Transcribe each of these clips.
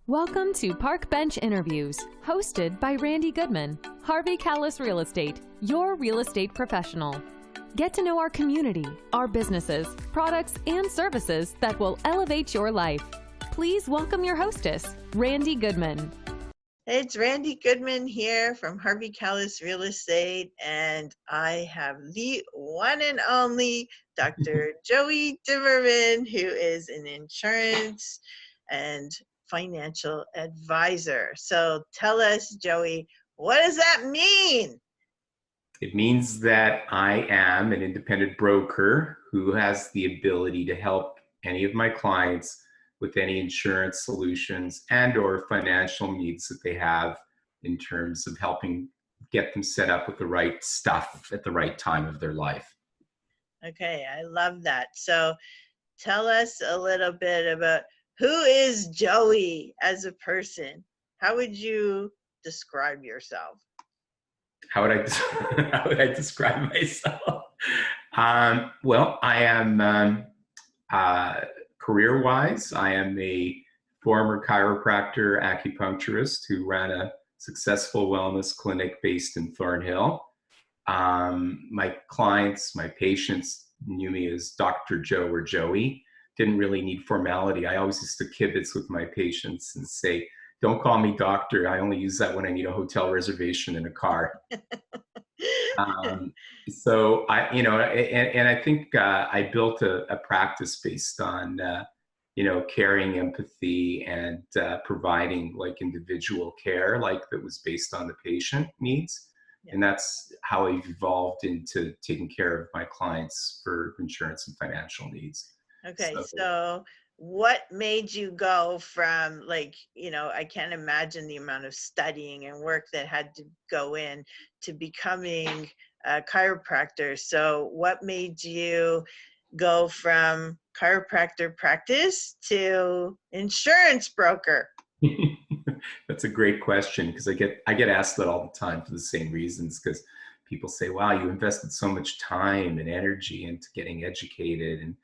Welcome to Park Bench Interviews, hosted by Randy Goodman, Harvey Callis Real Estate, your real estate professional. Get to know our community, our businesses, products, and services that will elevate your life. Please welcome your hostess, Randy Goodman. Hey, it's Randy Goodman here from Harvey Callis Real Estate, and I have the one and only Dr. Joey Dimerman, who is an insurance and financial advisor. So tell us, Joey, what does that mean? It means that I am an independent broker who has the ability to help any of my clients with any insurance solutions and or financial needs that they have in terms of helping get them set up with the right stuff at the right time of their life. Okay, I love that. So tell us a little bit about who is Joey as a person. How would you describe yourself? How would I describe myself? Well, I am career-wise, I am a former chiropractor, acupuncturist who ran a successful wellness clinic based in Thornhill. My clients, my patients knew me as Dr. Joe or Joey. Didn't really need formality. I always used to kibitz with my patients and say, don't call me doctor. I only use that when I need a hotel reservation in a car. So I think I built a practice based on, caring, empathy, and providing like individual care, like that was based on the patient needs. Yeah. And that's how I've evolved into taking care of my clients for insurance and financial needs. Okay, so what made you go from I can't imagine the amount of studying and work that had to go in to becoming a chiropractor. So what made you go from chiropractor practice to insurance broker? That's a great question, because I get asked that all the time for the same reasons, because people say, wow, you invested so much time and energy into getting educated and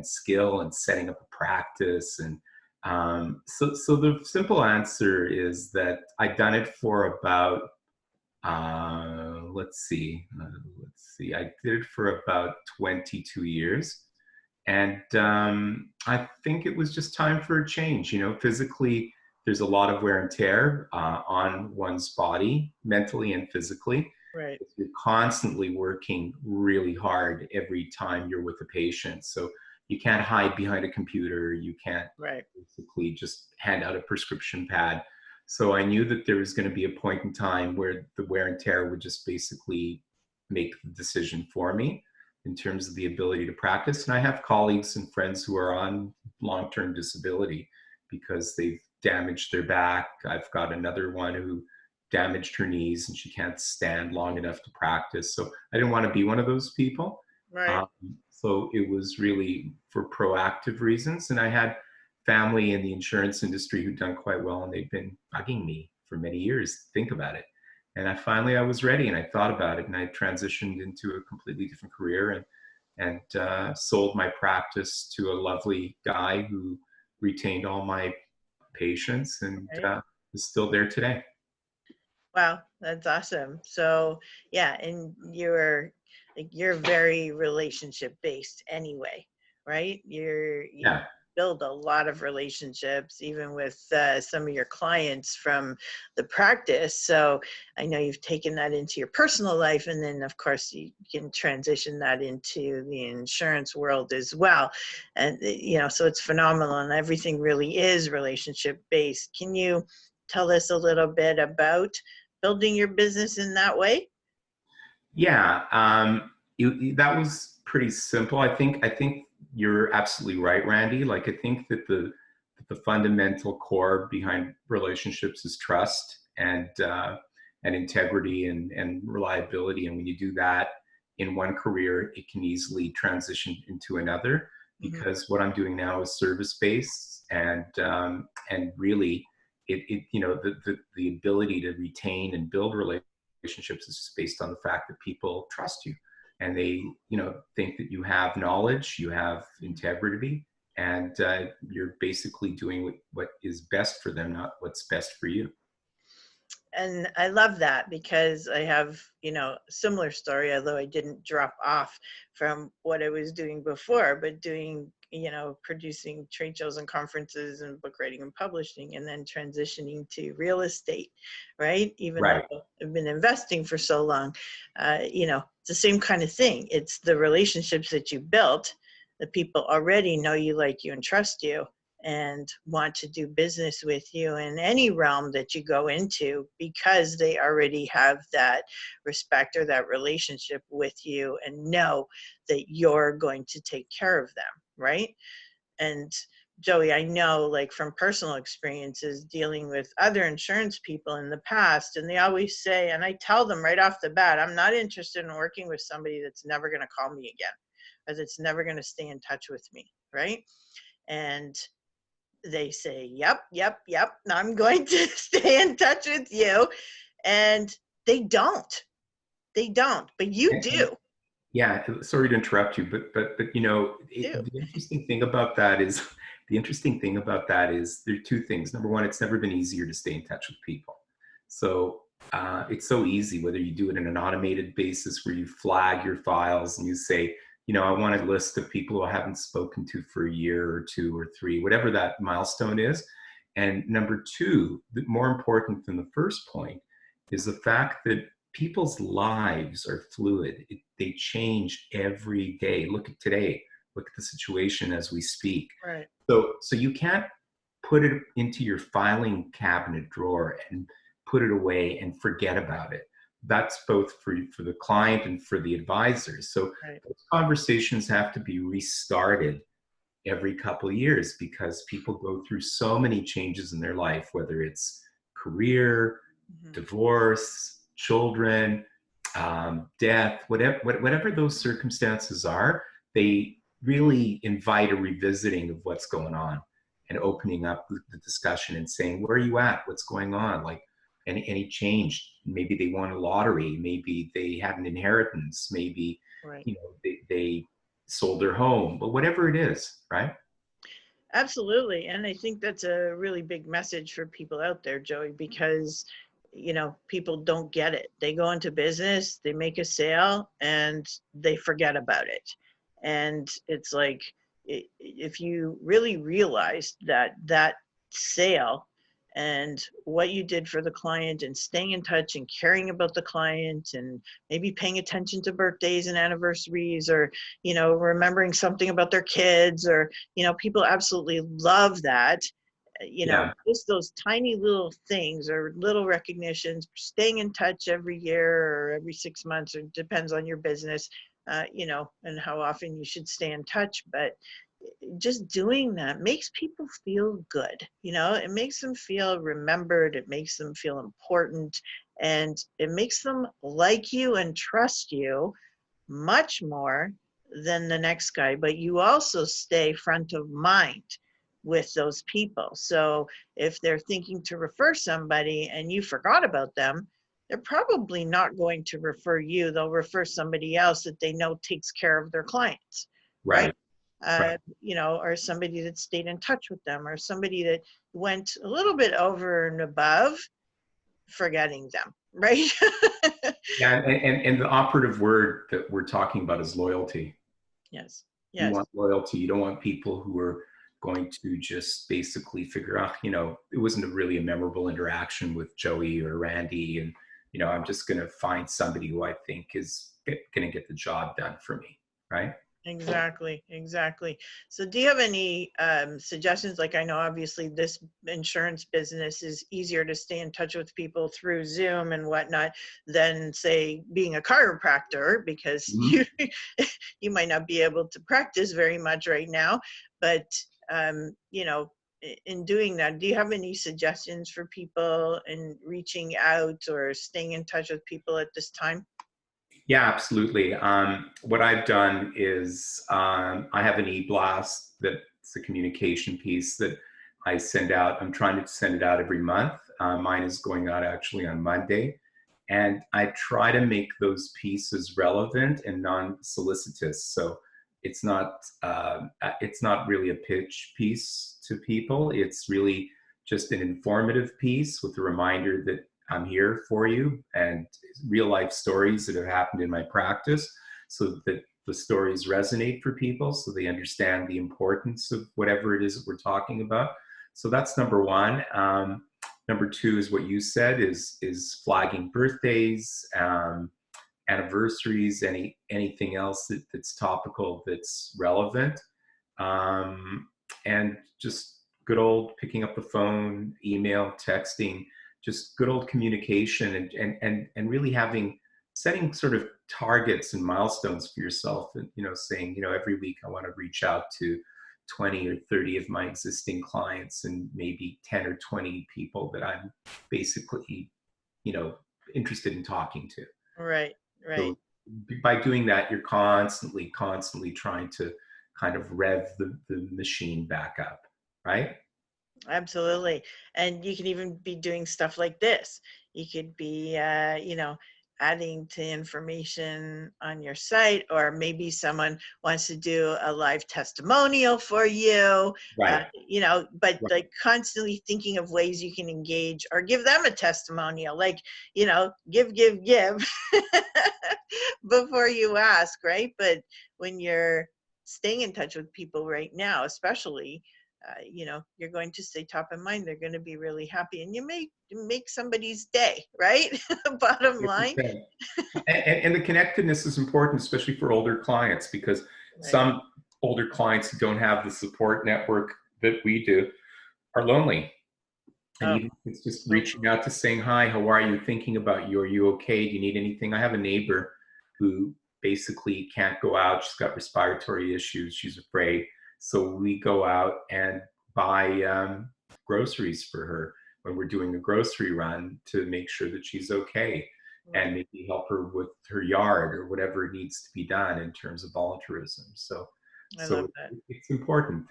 skill and setting up a practice. And so the simple answer is that I've done it for about, let's see, I did it for about 22 years. And I think it was just time for a change. Physically, there's a lot of wear and tear on one's body, mentally and physically. Right. You're constantly working really hard every time you're with a patient. So you can't hide behind a computer. You can't basically just hand out a prescription pad. So I knew that there was going to be a point in time where the wear and tear would just basically make the decision for me in terms of the ability to practice. And I have colleagues and friends who are on long-term disability because they've damaged their back. I've got another one who damaged her knees and she can't stand long enough to practice. So I didn't want to be one of those people. Right. So it was really for proactive reasons. And I had family in the insurance industry who'd done quite well, and they've been bugging me for many years to think about it. And I was ready, and I thought about it, and I transitioned into a completely different career and sold my practice to a lovely guy who retained all my patients and is still there today. Wow, that's awesome. So yeah, and you're very relationship based anyway, right? You build a lot of relationships, even with some of your clients from the practice. So I know you've taken that into your personal life, and then of course you can transition that into the insurance world as well. And so it's phenomenal, and everything really is relationship based. Can you tell us a little bit about building your business in that way? Yeah, that was pretty simple. I think you're absolutely right, Randy. Like, I think that the fundamental core behind relationships is trust and integrity and reliability. And when you do that in one career, it can easily transition into another, because what I'm doing now is service based, and really the ability to retain and build relationships is just based on the fact that people trust you, and they think that you have knowledge, you have integrity, and you're basically doing what is best for them, not what's best for you. And I love that, because I have, a similar story, although I didn't drop off from what I was doing before, but doing, producing trade shows and conferences and book writing and publishing, and then transitioning to real estate, right? Even Right. though I've been investing for so long, it's the same kind of thing. It's the relationships that you built. The people already know you, like you, and trust you, and want to do business with you in any realm that you go into, because they already have that respect or that relationship with you and know that you're going to take care of them, right? And Joey, I know, like, from personal experiences dealing with other insurance people in the past, and they always say, and I tell them right off the bat, I'm not interested in working with somebody that's never going to call me again, or that's never going to stay in touch with me, right? And they say, yep, I'm going to stay in touch with you. And they don't, but you do. Yeah, sorry to interrupt you, but the interesting thing about that is, there are two things. Number one, it's never been easier to stay in touch with people. So it's so easy, whether you do it in an automated basis where you flag your files and you say, I want a list of people who I haven't spoken to for a year or 2 or 3, whatever that milestone is. And number two, more important than the first point, is the fact that people's lives are fluid. They change every day. Look at today. Look at the situation as we speak. Right. So you can't put it into your filing cabinet drawer and put it away and forget about it. That's both for the client and for the advisors. So right. Those conversations have to be restarted every couple of years, because people go through so many changes in their life, whether it's career, divorce, children, death, whatever those circumstances are. They really invite a revisiting of what's going on and opening up the discussion and saying, where are you at? What's going on? Like, any change? Maybe they won a lottery. Maybe they had an inheritance. Maybe, right. They sold their home, but whatever it is, right? Absolutely. And I think that's a really big message for people out there, Joey, because, people don't get it. They go into business, they make a sale, and they forget about it. And it's like, if you really realized that sale and what you did for the client, and staying in touch and caring about the client, and maybe paying attention to birthdays and anniversaries, or, remembering something about their kids, or, people absolutely love that. Just those tiny little things or little recognitions, staying in touch every year or every 6 months, or depends on your business, and how often you should stay in touch. But just doing that makes people feel good. It makes them feel remembered. It makes them feel important, and it makes them like you and trust you much more than the next guy. But you also stay front of mind with those people. So if they're thinking to refer somebody and you forgot about them, they're probably not going to refer you. They'll refer somebody else that they know takes care of their clients. Right. Right. Or somebody that stayed in touch with them, or somebody that went a little bit over and above forgetting them, right? Yeah, and the operative word that we're talking about is loyalty. Yes. You want loyalty. You don't want people who are going to just basically figure out, it wasn't really a memorable interaction with Joey or Randy, and, I'm just going to find somebody who I think is going to get the job done for me, right? Exactly. So do you have any suggestions? Like, I know obviously this insurance business is easier to stay in touch with people through Zoom and whatnot than, say, being a chiropractor, because you might not be able to practice very much right now. But, in doing that, do you have any suggestions for people in reaching out or staying in touch with people at this time? Yeah, absolutely. What I've done is I have an e-blast that's a communication piece that I send out. I'm trying to send it out every month. Mine is going out actually on Monday. And I try to make those pieces relevant and non-solicitous. So it's not really a pitch piece to people. It's really just an informative piece with a reminder that I'm here for you, and real life stories that have happened in my practice, so that the stories resonate for people, so they understand the importance of whatever it is that we're talking about. So that's number one. Number two is what you said, is flagging birthdays, anniversaries, anything else that's topical, that's relevant, and just good old picking up the phone, email, texting, just good old communication, and really setting sort of targets and milestones for yourself, and saying, every week I want to reach out to 20 or 30 of my existing clients, and maybe 10 or 20 people that I'm basically interested in talking to. Right. So by doing that, you're constantly trying to kind of rev the machine back up, right? Absolutely. And you can even be doing stuff like this. You could be, adding to information on your site, or maybe someone wants to do a live testimonial for you, right. But right. Like constantly thinking of ways you can engage or give them a testimonial, like, give before you ask, right? But when you're staying in touch with people right now, especially, you're going to stay top of mind. They're going to be really happy, and you may make somebody's day, right? Bottom line. And the connectedness is important, especially for older clients, because some older clients who don't have the support network that we do are lonely. And even if it's just reaching out to saying, hi, how are you? Thinking about you. Are you okay? Do you need anything? I have a neighbor who basically can't go out. She's got respiratory issues. She's afraid. So we go out and buy groceries for her when we're doing a grocery run, to make sure that she's okay, and maybe help her with her yard or whatever needs to be done in terms of volunteerism. So love that. It's important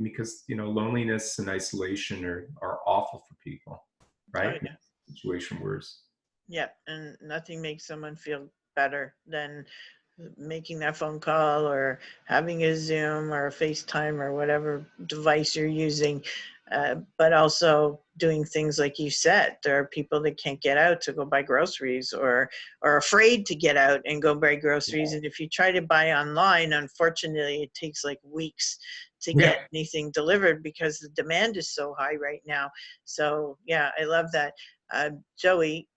because loneliness and isolation are awful for people, right? Oh, yeah. Situation worse. Yeah, and nothing makes someone feel better than making that phone call, or having a Zoom or a FaceTime or whatever device you're using, but also doing things like you said. There are people that can't get out to go buy groceries, or are afraid to get out and go buy groceries. And if you try to buy online, unfortunately, it takes like weeks to get anything delivered, because the demand is so high right now. So yeah, I love that. Joey,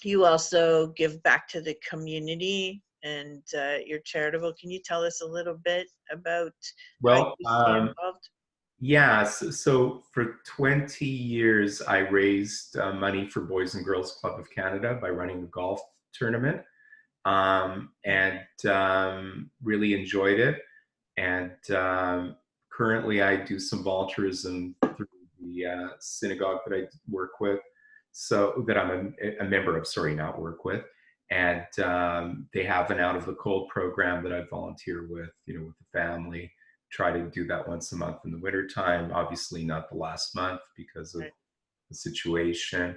you also give back to the community, and you're charitable. Can you tell us a little bit about how you stay involved? Yeah, so for 20 years, I raised money for Boys and Girls Club of Canada by running a golf tournament, and really enjoyed it. And currently I do some volunteerism through the synagogue that I work with, so that I'm a member of, not work with. And they have an Out of the Cold program that I volunteer with, with the family. Try to do that once a month in the wintertime, obviously not the last month because of the situation.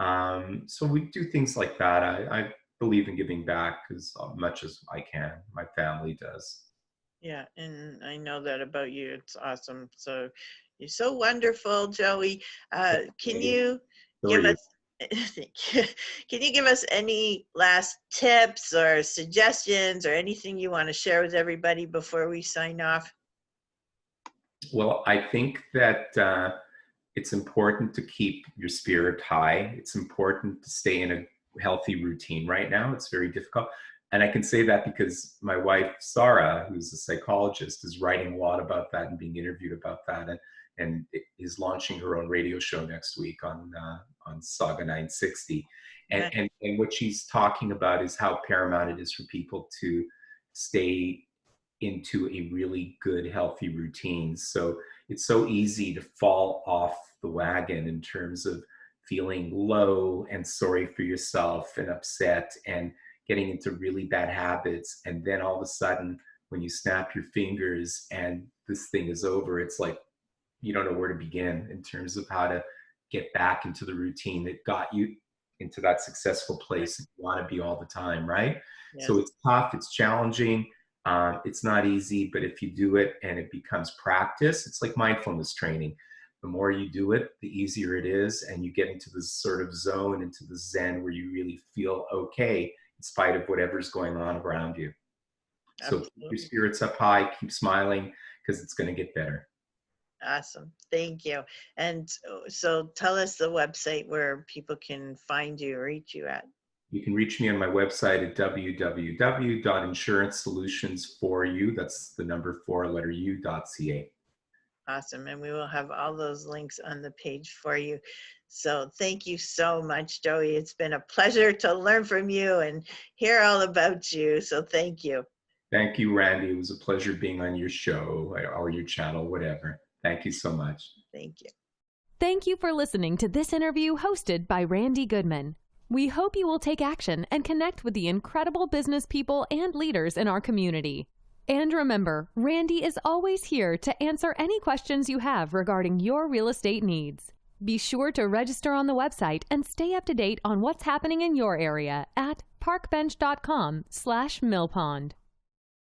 So we do things like that. I believe in giving back as much as I can. My family does. Yeah, and I know that about you. It's awesome. So you're so wonderful, Joey. Can you give us can you give us any last tips or suggestions or anything you want to share with everybody before we sign off? Well, I think that it's important to keep your spirit high. It's important to stay in a healthy routine right now. It's very difficult. And I can say that because my wife, Sarah, who's a psychologist, is writing a lot about that and being interviewed about that, and is launching her own radio show next week on Saga 960. And what she's talking about is how paramount it is for people to stay into a really good, healthy routine. So it's so easy to fall off the wagon in terms of feeling low and sorry for yourself and upset and getting into really bad habits. And then all of a sudden, when you snap your fingers and this thing is over, it's like you don't know where to begin in terms of how to get back into the routine that got you into that successful place that you want to be all the time, right? Yes. So it's tough, it's challenging. It's not easy, but if you do it and it becomes practice, it's like mindfulness training. The more you do it, the easier it is, and you get into this sort of zone, into the Zen, where you really feel okay in spite of whatever's going on around you. So keep your spirits up high, keep smiling, because it's going to get better. Awesome. Thank you. And so tell us the website where people can find you or reach you at. You can reach me on my website at www.insurancesolutionsforyou, that's the number 4, letter U.ca. Awesome. And we will have all those links on the page for you. So thank you so much, Joey. It's been a pleasure to learn from you and hear all about you. So thank you. Thank you, Randy. It was a pleasure being on your show or your channel, whatever. Thank you so much. Thank you. Thank you for listening to this interview hosted by Randy Goodman. We hope you will take action and connect with the incredible business people and leaders in our community. And remember, Randy is always here to answer any questions you have regarding your real estate needs. Be sure to register on the website and stay up to date on what's happening in your area at parkbench.com/millpond.